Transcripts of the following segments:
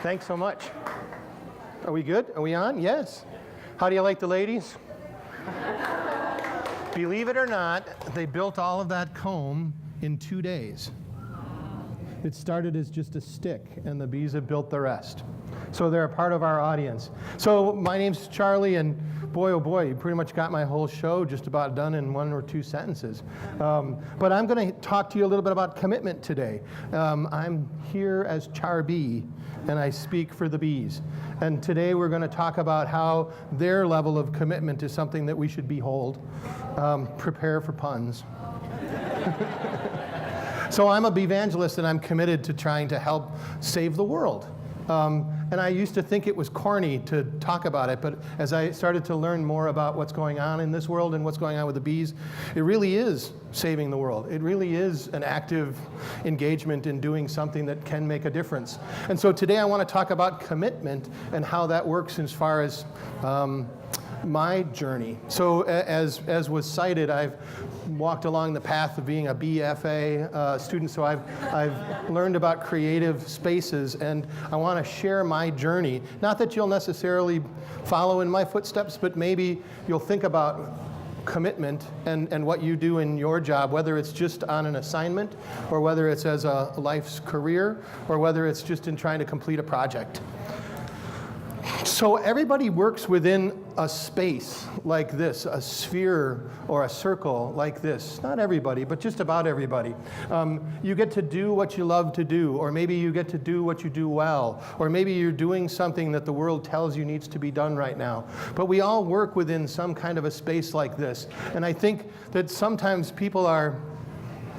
Thanks so much. Are we good? Are we on? Yes. How do you like the ladies? Believe it or not, they built all of that comb in 2 days. It started as just a stick, and the bees have built the rest. So they're a part of our audience. So my name's Charlie, and boy, oh boy, you pretty much got my whole show just about done in 1 or 2 sentences. But I'm going to talk to you a little bit about commitment today. I'm here as Char Bee, and I speak for the bees. And today we're going to talk about how their level of commitment is something that we should behold. Prepare for puns. So I'm a beevangelist, and I'm committed to trying to help save the world. And I used to think it was corny to talk about it, but as I started to learn more about what's going on in this world and what's going on with the bees, it really is saving the world. It really is an active engagement in doing something that can make a difference. And so today I want to talk about commitment and how that works as far as my journey. So as was cited, I've walked along the path of being a BFA student, so I've learned about creative spaces, and I want to share my journey. Not that you'll necessarily follow in my footsteps, but maybe you'll think about commitment and what you do in your job, whether it's just on an assignment, or whether it's as a life's career, or whether it's just in trying to complete a project. So everybody works within a space like this, a sphere or a circle like this. Not everybody, but just about everybody. You get to do what you love to do, or maybe you get to do what you do well, or maybe you're doing something that the world tells you needs to be done right now. But we all work within some kind of a space like this. And I think that sometimes people are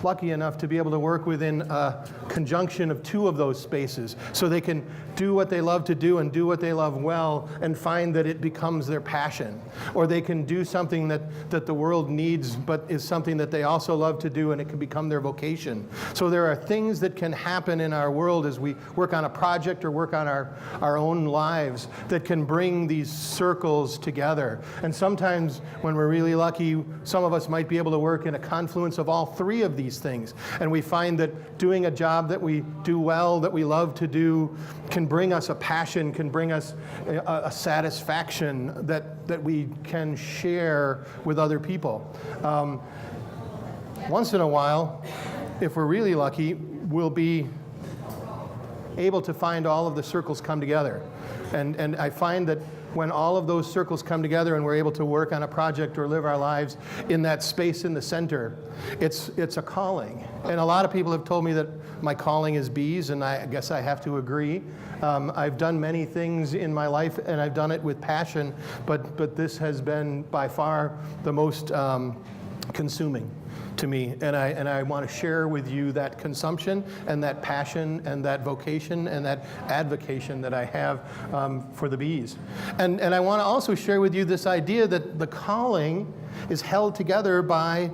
lucky enough to be able to work within a conjunction of 2 of those spaces, so they can do what they love to do and do what they love well and find that it becomes their passion. Or they can do something that the world needs but is something that they also love to do, and it can become their vocation. So there are things that can happen in our world as we work on a project or work on our own lives that can bring these circles together. And sometimes when we're really lucky, some of us might be able to work in a confluence of all 3 of these things. And we find that doing a job that we do well, that we love to do, can bring us a passion, can bring us a satisfaction that we can share with other people. Once in a while, if we're really lucky, we'll be able to find all of the circles come together. And I find that when all of those circles come together and we're able to work on a project or live our lives in that space in the center, it's a calling. And a lot of people have told me that my calling is bees, and I guess I have to agree. I've done many things in my life, and I've done it with passion, but this has been by far the most consuming to me, and I want to share with you that consumption and that passion and that vocation and that advocation that I have for the bees. And I want to also share with you this idea that the calling is held together by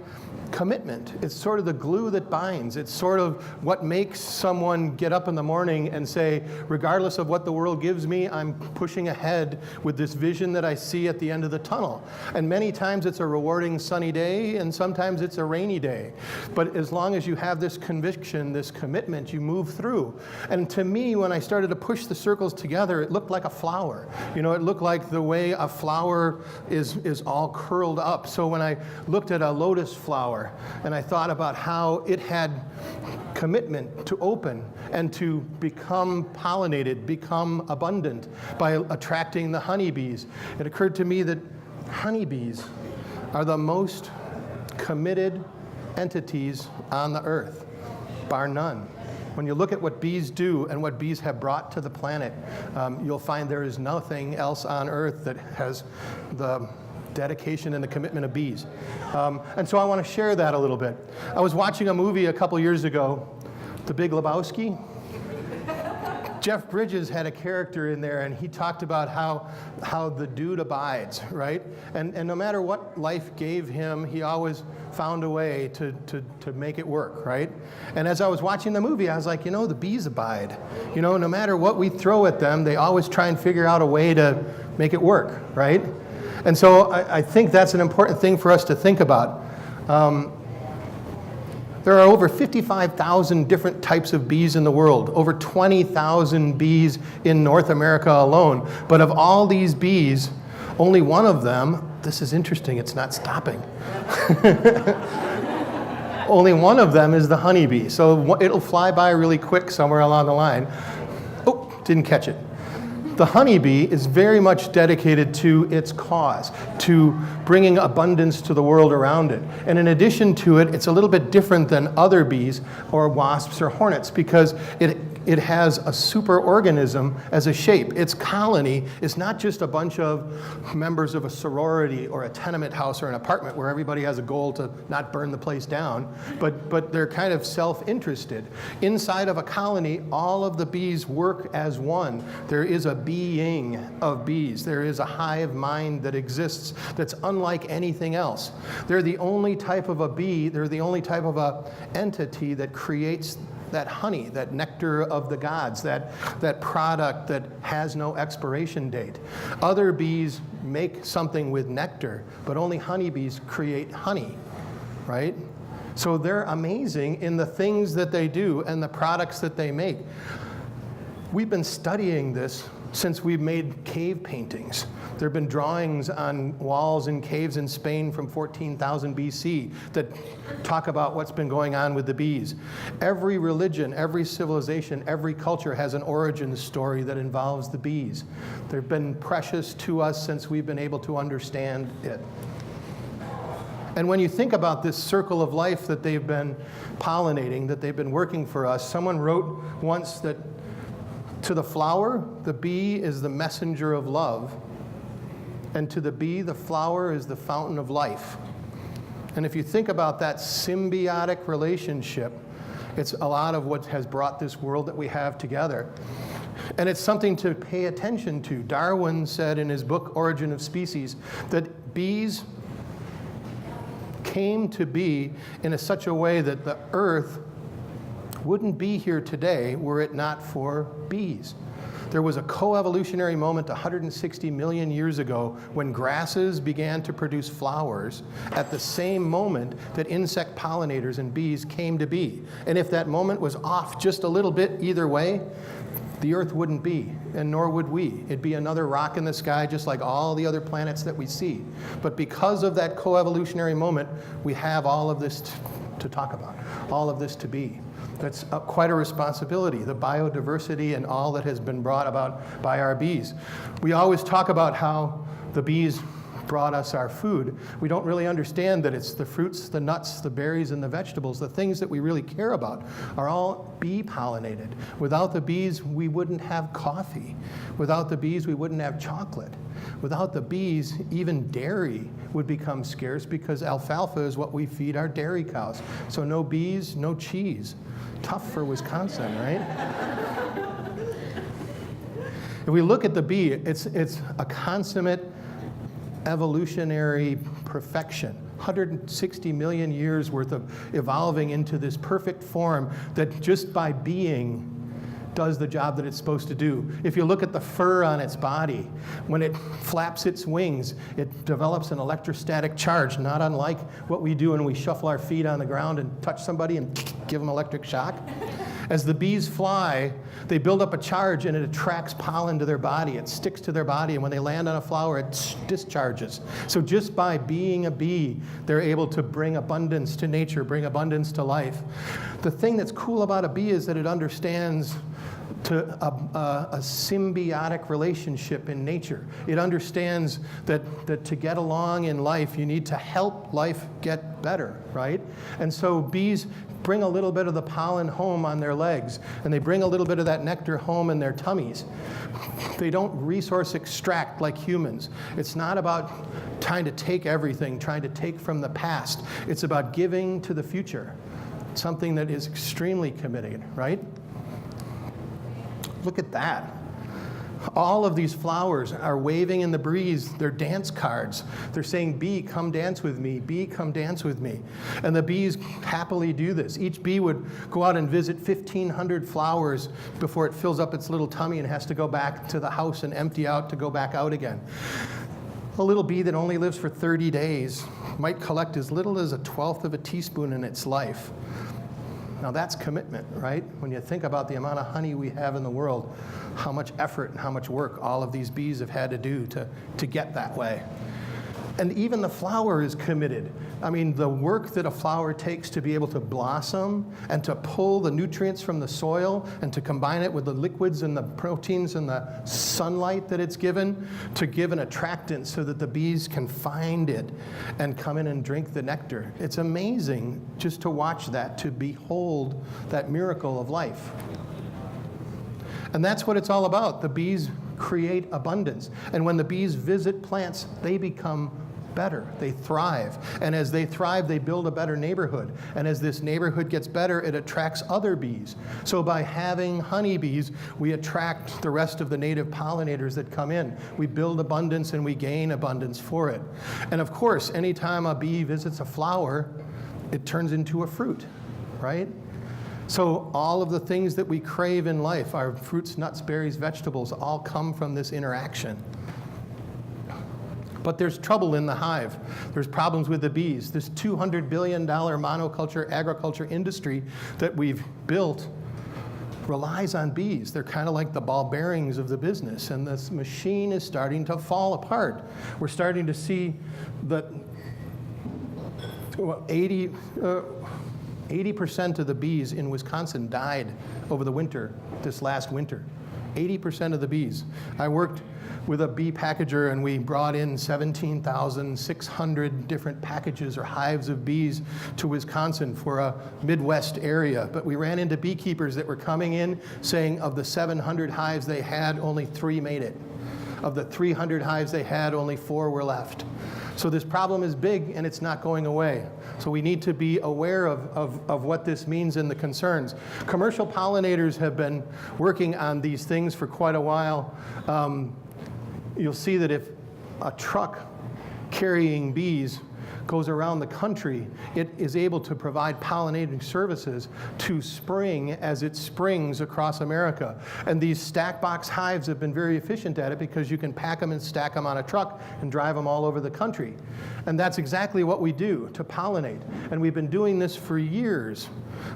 commitment. It's sort of the glue that binds. It's sort of what makes someone get up in the morning and say, regardless of what the world gives me, I'm pushing ahead with this vision that I see at the end of the tunnel. And many times it's a rewarding sunny day, and sometimes it's a rainy day. But as long as you have this conviction, this commitment, you move through. And to me, when I started to push the circles together, it looked like a flower. You know, it looked like the way a flower is all curled up. So when I looked at a lotus flower, and I thought about how it had commitment to open and to become pollinated, become abundant by attracting the honeybees. It occurred to me that honeybees are the most committed entities on the earth, bar none. When you look at what bees do and what bees have brought to the planet, you'll find there is nothing else on earth that has the dedication and the commitment of bees. And so I want to share that a little bit. I was watching a movie a couple years ago, The Big Lebowski. Jeff Bridges had a character in there, and he talked about how the dude abides, right? And no matter what life gave him, he always found a way to make it work, right? And as I was watching the movie, I was like, the bees abide. No matter what we throw at them, they always try and figure out a way to make it work, right? And so I think that's an important thing for us to think about. There are over 55,000 different types of bees in the world, over 20,000 bees in North America alone. But of all these bees, only one of them, this is interesting, it's not stopping. Only one of them is the honeybee. So it'll fly by really quick somewhere along the line. Oh, didn't catch it. The honeybee is very much dedicated to its cause, to bringing abundance to the world around it. And in addition to it, it's a little bit different than other bees or wasps or hornets because it has a superorganism as a shape. Its colony is not just a bunch of members of a sorority or a tenement house or an apartment where everybody has a goal to not burn the place down, but they're kind of self-interested. Inside of a colony, all of the bees work as one. There is a being of bees. There is a hive mind that exists that's unlike anything else. They're the only type of a bee, they're the only type of a entity that creates that honey, that nectar of the gods, that product that has no expiration date. Other bees make something with nectar, but only honeybees create honey, right? So they're amazing in the things that they do and the products that they make. We've been studying this since we've made cave paintings. There have been drawings on walls in caves in Spain from 14,000 BC that talk about what's been going on with the bees. Every religion, every civilization, every culture has an origin story that involves the bees. They've been precious to us since we've been able to understand it. And when you think about this circle of life that they've been pollinating, that they've been working for us, someone wrote once that to the flower, the bee is the messenger of love. And to the bee, the flower is the fountain of life. And if you think about that symbiotic relationship, it's a lot of what has brought this world that we have together. And it's something to pay attention to. Darwin said in his book, Origin of Species, that bees came to be in such a way that the earth wouldn't be here today were it not for bees. There was a coevolutionary moment 160 million years ago when grasses began to produce flowers at the same moment that insect pollinators and bees came to be. And if that moment was off just a little bit either way, the Earth wouldn't be, and nor would we. It'd be another rock in the sky just like all the other planets that we see. But because of that coevolutionary moment, we have all of this to talk about, all of this to be. That's quite a responsibility, the biodiversity and all that has been brought about by our bees. We always talk about how the bees brought us our food. We don't really understand that it's the fruits, the nuts, the berries, and the vegetables, the things that we really care about, are all bee pollinated. Without the bees, we wouldn't have coffee. Without the bees, we wouldn't have chocolate. Without the bees, even dairy would become scarce because alfalfa is what we feed our dairy cows. So no bees, no cheese. Tough for Wisconsin, right? If we look at the bee, it's a consummate evolutionary perfection. 160 million years worth of evolving into this perfect form that just by being does the job that it's supposed to do. If you look at the fur on its body, when it flaps its wings, it develops an electrostatic charge, not unlike what we do when we shuffle our feet on the ground and touch somebody and give them electric shock. As the bees fly, they build up a charge and it attracts pollen to their body. It sticks to their body, and when they land on a flower, it discharges. So just by being a bee, they're able to bring abundance to nature, bring abundance to life. The thing that's cool about a bee is that it understands a symbiotic relationship in nature. It understands that to get along in life, you need to help life get better, right? And so bees bring a little bit of the pollen home on their legs, and they bring a little bit of that nectar home in their tummies. They don't resource extract like humans. It's not about trying to take everything, trying to take from the past. It's about giving to the future, something that is extremely committed, right? Look at that. All of these flowers are waving in the breeze. They're dance cards. They're saying, bee, come dance with me. Bee, come dance with me. And the bees happily do this. Each bee would go out and visit 1,500 flowers before it fills up its little tummy and has to go back to the house and empty out to go back out again. A little bee that only lives for 30 days might collect as little as 1/12 of a teaspoon in its life. Now that's commitment, right? When you think about the amount of honey we have in the world, how much effort and how much work all of these bees have had to do to get that way. And even the flower is committed. I mean, the work that a flower takes to be able to blossom and to pull the nutrients from the soil and to combine it with the liquids and the proteins and the sunlight that it's given to give an attractant so that the bees can find it and come in and drink the nectar. It's amazing just to watch that, to behold that miracle of life. And that's what it's all about. The bees create abundance. And when the bees visit plants, they become better. They thrive. And as they thrive, they build a better neighborhood. And as this neighborhood gets better, it attracts other bees. So by having honeybees, we attract the rest of the native pollinators that come in. We build abundance and we gain abundance for it. And of course, anytime a bee visits a flower, it turns into a fruit, right? So all of the things that we crave in life, our fruits, nuts, berries, vegetables, all come from this interaction. But there's trouble in the hive. There's problems with the bees. This $200 billion monoculture agriculture industry that we've built relies on bees. They're kind of like the ball bearings of the business, and this machine is starting to fall apart. We're starting to see that 80% of the bees in Wisconsin died over the winter, this last winter. 80% of the bees. I worked with a bee packager, and we brought in 17,600 different packages or hives of bees to Wisconsin for a Midwest area. But we ran into beekeepers that were coming in saying of the 700 hives they had, only 3 made it. Of the 300 hives they had, only 4 were left. So this problem is big, and it's not going away. So we need to be aware of what this means and the concerns. Commercial pollinators have been working on these things for quite a while. You'll see that if a truck carrying bees goes around the country, it is able to provide pollinating services to spring as it springs across America. And these stack box hives have been very efficient at it because you can pack them and stack them on a truck and drive them all over the country. And that's exactly what we do to pollinate. And we've been doing this for years.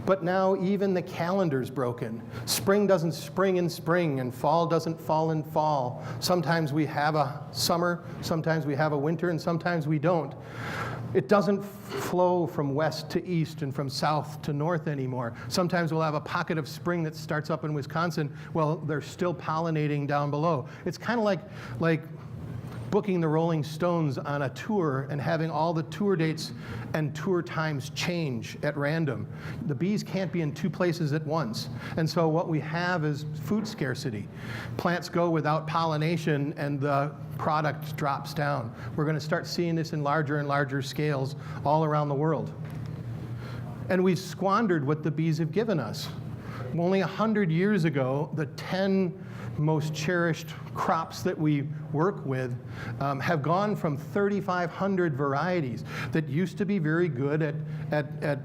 But now even the calendar's broken. Spring doesn't spring in spring, and fall doesn't fall in fall. Sometimes we have a summer, sometimes we have a winter, and sometimes we don't. It doesn't flow from west to east and from south to north anymore. Sometimes we'll have a pocket of spring that starts up in Wisconsin. Well, they're still pollinating down below. It's kind of like booking the Rolling Stones on a tour and having all the tour dates and tour times change at random. The bees can't be in 2 places at once. And so what we have is food scarcity. Plants go without pollination and the product drops down. We're going to start seeing this in larger and larger scales all around the world. And we've squandered what the bees have given us. Only 100 years ago, the 10 most cherished crops that we work with have gone from 3,500 varieties that used to be very good at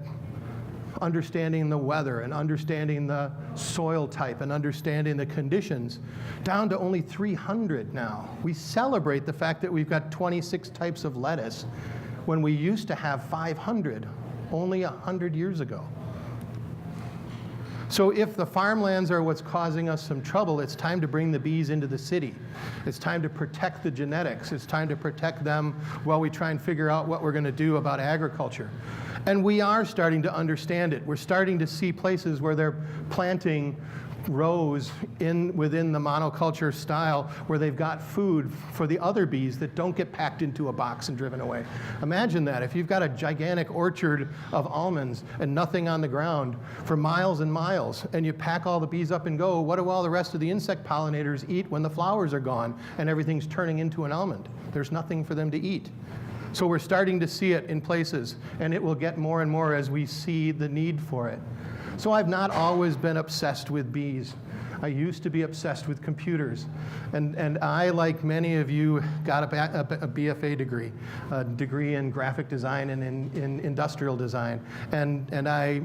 understanding the weather and understanding the soil type and understanding the conditions, down to only 300 now. We celebrate the fact that we've got 26 types of lettuce when we used to have 500 only 100 years ago. So if the farmlands are what's causing us some trouble, it's time to bring the bees into the city. It's time to protect the genetics. It's time to protect them while we try and figure out what we're going to do about agriculture. And we are starting to understand it. We're starting to see places where they're planting rows within the monoculture style where they've got food for the other bees that don't get packed into a box and driven away. Imagine that. If you've got a gigantic orchard of almonds and nothing on the ground for miles and miles, and you pack all the bees up and go, what do all the rest of the insect pollinators eat when the flowers are gone and everything's turning into an almond? There's nothing for them to eat. So we're starting to see it in places, and it will get more and more as we see the need for it. So I've not always been obsessed with bees. I used to be obsessed with computers. And I, like many of you, got a BFA degree, a degree in graphic design and in industrial design. And I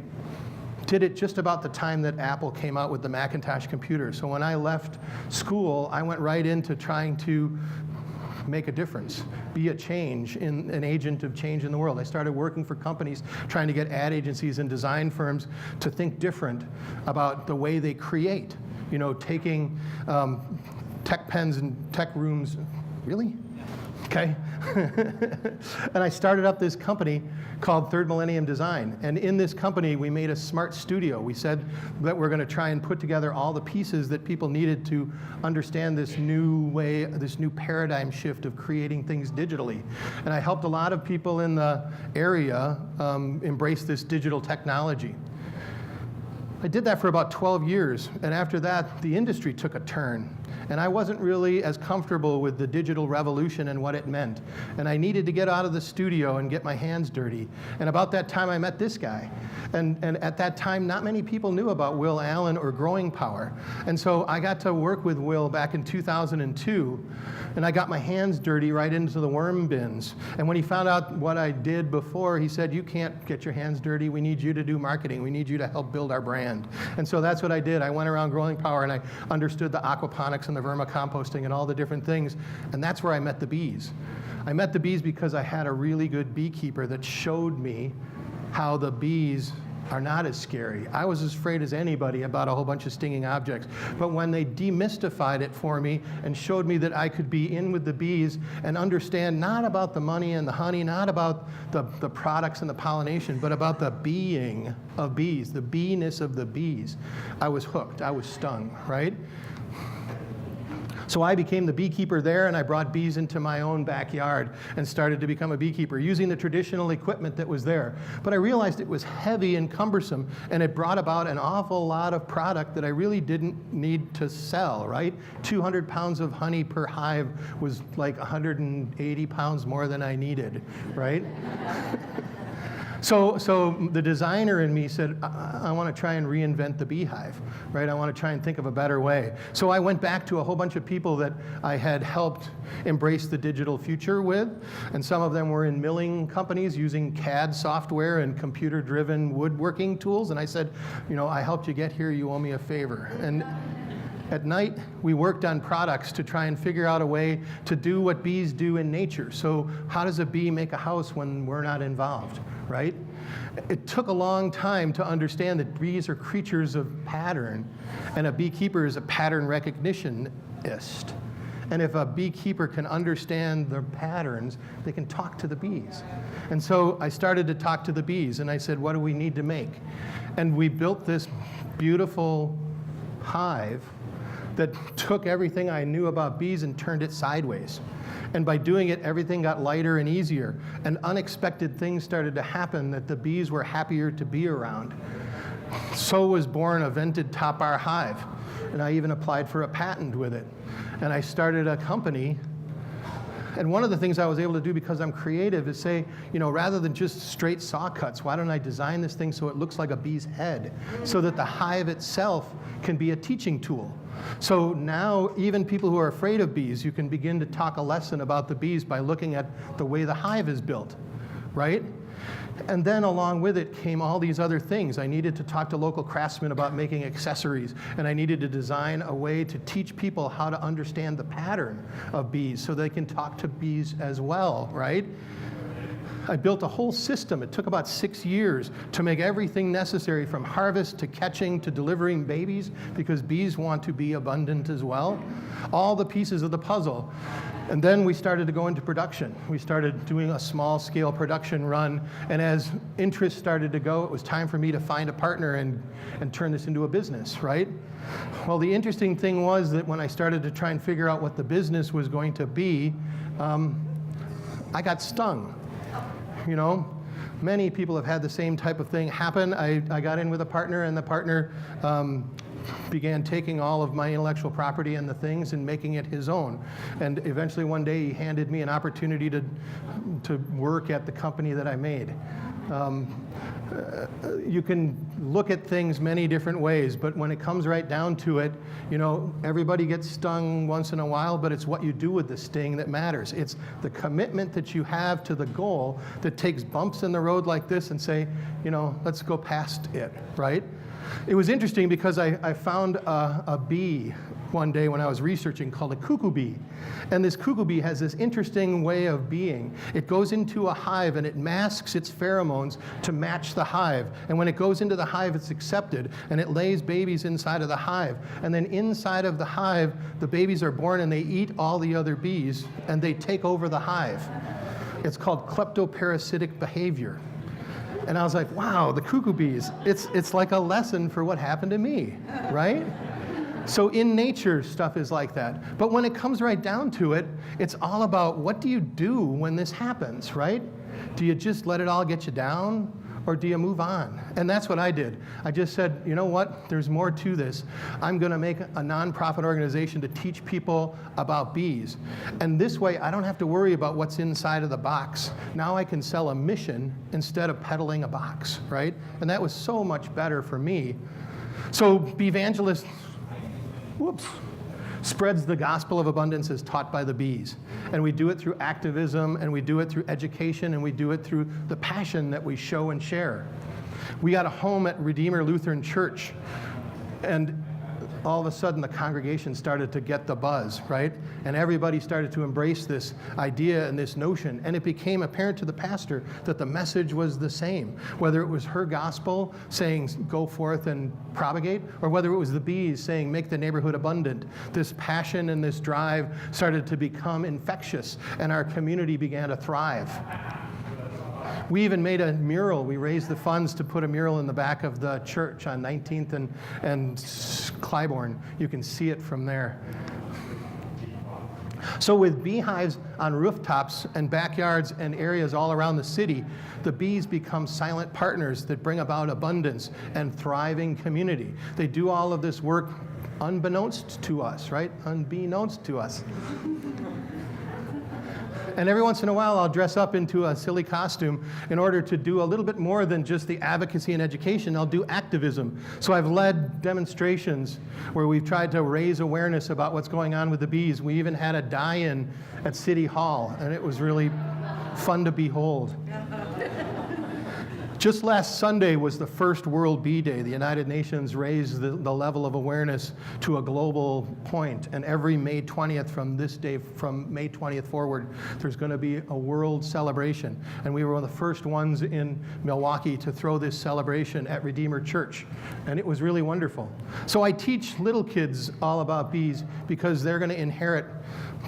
did it just about the time that Apple came out with the Macintosh computer. So when I left school, I went right into trying to make a difference, be a change, an agent of change in the world. I started working for companies trying to get ad agencies and design firms to think different about the way they create. You know, taking tech pens and tech rooms, really? Okay. And I started up this company called Third Millennium Design. And in this company, we made a smart studio. We said that we're going to try and put together all the pieces that people needed to understand this new way, this new paradigm shift of creating things digitally. And I helped a lot of people in the area embrace this digital technology. I did that for about 12 years, and after that, the industry took a turn. And I wasn't really as comfortable with the digital revolution and what it meant. And I needed to get out of the studio and get my hands dirty. And about that time, I met this guy. And at that time, not many people knew about Will Allen or Growing Power. And so I got to work with Will back in 2002, and I got my hands dirty right into the worm bins. And when he found out what I did before, he said, "You can't get your hands dirty. We need you to do marketing. We need you to help build our brand." And so that's what I did. I went around Growing Power, and I understood the aquaponics and the vermicomposting and all the different things. And that's where I met the bees. I met the bees because I had a really good beekeeper that showed me how the bees are not as scary. I was as afraid as anybody about a whole bunch of stinging objects. But when they demystified it for me and showed me that I could be in with the bees and understand not about the money and the honey, not about the products and the pollination, but about the being of bees, the bee-ness of the bees, I was hooked. I was stung, right? So I became the beekeeper there, and I brought bees into my own backyard and started to become a beekeeper using the traditional equipment that was there. But I realized it was heavy and cumbersome, and it brought about an awful lot of product that I really didn't need to sell, right? 200 pounds of honey per hive was like 180 pounds more than I needed, right? So the designer in me said, I want to try and reinvent the beehive, right? I want to try and think of a better way. So I went back to a whole bunch of people that I had helped embrace the digital future with, and some of them were in milling companies using CAD software and computer-driven woodworking tools, and I said, you know, I helped you get here, you owe me a favor. And at night, we worked on products to try and figure out a way to do what bees do in nature. So how does a bee make a house when we're not involved, right? It took a long time to understand that bees are creatures of pattern, and a beekeeper is a pattern recognitionist. And if a beekeeper can understand the patterns, they can talk to the bees. And so I started to talk to the bees, and I said, what do we need to make? And we built this beautiful hive that took everything I knew about bees and turned it sideways. And by doing it, everything got lighter and easier. And unexpected things started to happen that the bees were happier to be around. So was born a vented top bar hive. And I even applied for a patent with it. And I started a company. And one of the things I was able to do because I'm creative is say, you know, rather than just straight saw cuts, why don't I design this thing so it looks like a bee's head, so that the hive itself can be a teaching tool. So now even people who are afraid of bees, you can begin to talk a lesson about the bees by looking at the way the hive is built, right? And then along with it came all these other things. I needed to talk to local craftsmen about making accessories, and I needed to design a way to teach people how to understand the pattern of bees so they can talk to bees as well, right? I built a whole system. It took about 6 years to make everything necessary from harvest to catching to delivering babies, because bees want to be abundant as well. All the pieces of the puzzle. And then we started to go into production. We started doing a small-scale production run, and as interest started to go, it was time for me to find a partner and turn this into a business, right? Well, the interesting thing was that when I started to try and figure out what the business was going to be, I got stung. You know, many people have had the same type of thing happen. I got in with a partner, and the partner began taking all of my intellectual property and the things and making it his own. And eventually one day he handed me an opportunity to work at the company that I made. You can look at things many different ways, but when it comes right down to it, you know, everybody gets stung once in a while, but it's what you do with the sting that matters. It's the commitment that you have to the goal that takes bumps in the road like this and say, you know, let's go past it, right? It was interesting because I found a bee one day when I was researching called a cuckoo bee. And this cuckoo bee has this interesting way of being. It goes into a hive and it masks its pheromones to match the hive. And when it goes into the hive, it's accepted, and it lays babies inside of the hive. And then inside of the hive, the babies are born and they eat all the other bees and they take over the hive. It's called kleptoparasitic behavior. And I was like, wow, the cuckoo bees, it's like a lesson for what happened to me, right? So in nature, stuff is like that. But when it comes right down to it, it's all about what do you do when this happens, right? Do you just let it all get you down, or do you move on? And that's what I did. I just said, you know what, there's more to this. I'm gonna make a nonprofit organization to teach people about bees. And this way, I don't have to worry about what's inside of the box. Now I can sell a mission instead of peddling a box, right? And that was so much better for me. So Beevangelist, spreads the gospel of abundance as taught by the bees. And we do it through activism, and we do it through education, and we do it through the passion that we show and share. We got a home at Redeemer Lutheran Church, and all of a sudden the congregation started to get the buzz, right? And everybody started to embrace this idea and this notion, and it became apparent to the pastor that the message was the same, whether it was her gospel saying go forth and propagate, or whether it was the bees saying make the neighborhood abundant. This passion and this drive started to become infectious, and our community began to thrive. We even made a mural. We raised the funds to put a mural in the back of the church on 19th and Clybourne. You can see it from there. So with beehives on rooftops and backyards and areas all around the city, the bees become silent partners that bring about abundance and thriving community. They do all of this work unbeknownst to us, right? Unbeknownst to us. And every once in a while, I'll dress up into a silly costume in order to do a little bit more than just the advocacy and education. I'll do activism. So I've led demonstrations where we've tried to raise awareness about what's going on with the bees. We even had a die-in at City Hall, and it was really fun to behold. Just last Sunday was the first World Bee Day. The United Nations raised the level of awareness to a global point, and every May 20th from this day, from May 20th forward, there's going to be a world celebration. And we were one of the first ones in Milwaukee to throw this celebration at Redeemer Church, and it was really wonderful. So I teach little kids all about bees because they're going to inherit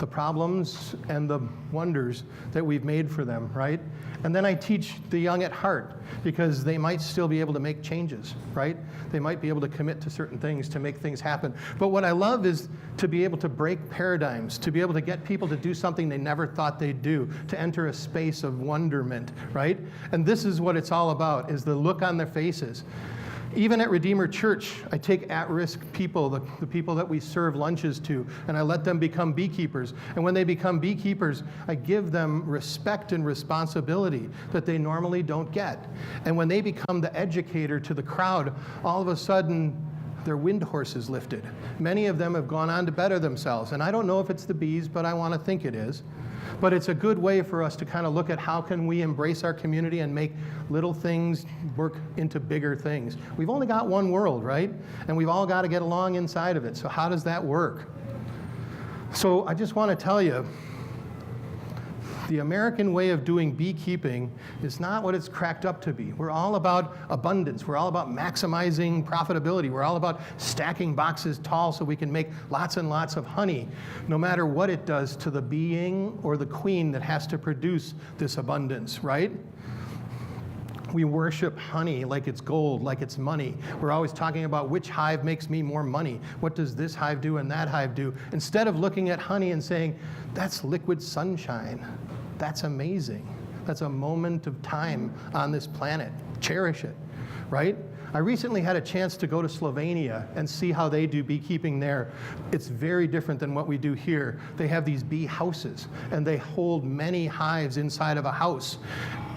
the problems and the wonders that we've made for them, right? And then I teach the young at heart because they might still be able to make changes, right? They might be able to commit to certain things to make things happen. But what I love is to be able to break paradigms, to be able to get people to do something they never thought they'd do, to enter a space of wonderment, right? And this is what it's all about, is the look on their faces. Even at Redeemer Church, I take at-risk people, the people that we serve lunches to, and I let them become beekeepers. And when they become beekeepers, I give them respect and responsibility that they normally don't get. And when they become the educator to the crowd, all of a sudden, their wind horse is lifted. Many of them have gone on to better themselves. And I don't know if it's the bees, but I want to think it is. But it's a good way for us to kind of look at how can we embrace our community and make little things work into bigger things. We've only got one world, right? And we've all got to get along inside of it. So how does that work? So I just want to tell you, the American way of doing beekeeping is not what it's cracked up to be. We're all about abundance. We're all about maximizing profitability. We're all about stacking boxes tall so we can make lots and lots of honey, no matter what it does to the being or the queen that has to produce this abundance, right? We worship honey like it's gold, like it's money. We're always talking about which hive makes me more money. What does this hive do and that hive do? Instead of looking at honey and saying, that's liquid sunshine. That's amazing. That's a moment of time on this planet. Cherish it, right? I recently had a chance to go to Slovenia and see how they do beekeeping there. It's very different than what we do here. They have these bee houses, and they hold many hives inside of a house.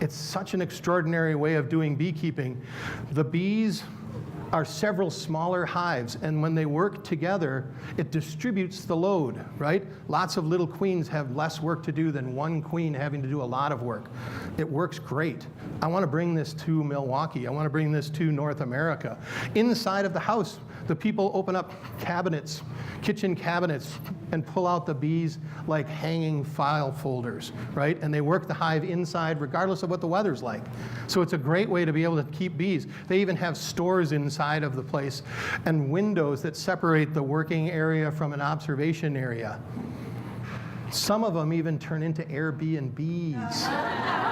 It's such an extraordinary way of doing beekeeping. The bees are several smaller hives, and when they work together, it distributes the load, right? Lots of little queens have less work to do than one queen having to do a lot of work. It works great. I want to bring this to Milwaukee. I want to bring this to North America. Inside of the house, the people open up cabinets, kitchen cabinets, and pull out the bees like hanging file folders, right? And they work the hive inside regardless of what the weather's like. So it's a great way to be able to keep bees. They even have stores inside of the place and windows that separate the working area from an observation area. Some of them even turn into Airbnbs.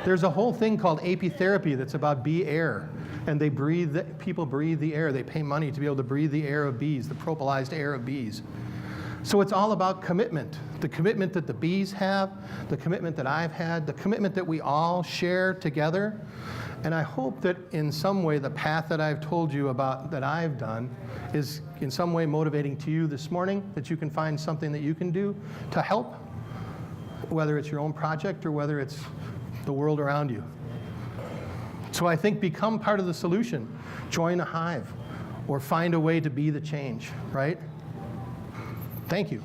There's a whole thing called apitherapy that's about bee air. And they breathe, people breathe the air. They pay money to be able to breathe the air of bees, the propolised air of bees. So it's all about commitment. The commitment that the bees have, the commitment that I've had, the commitment that we all share together. And I hope that in some way the path that I've told you about, that I've done, is in some way motivating to you this morning, that you can find something that you can do to help, whether it's your own project or whether it's the world around you. So I think become part of the solution. Join a hive or find a way to be the change, right? Thank you.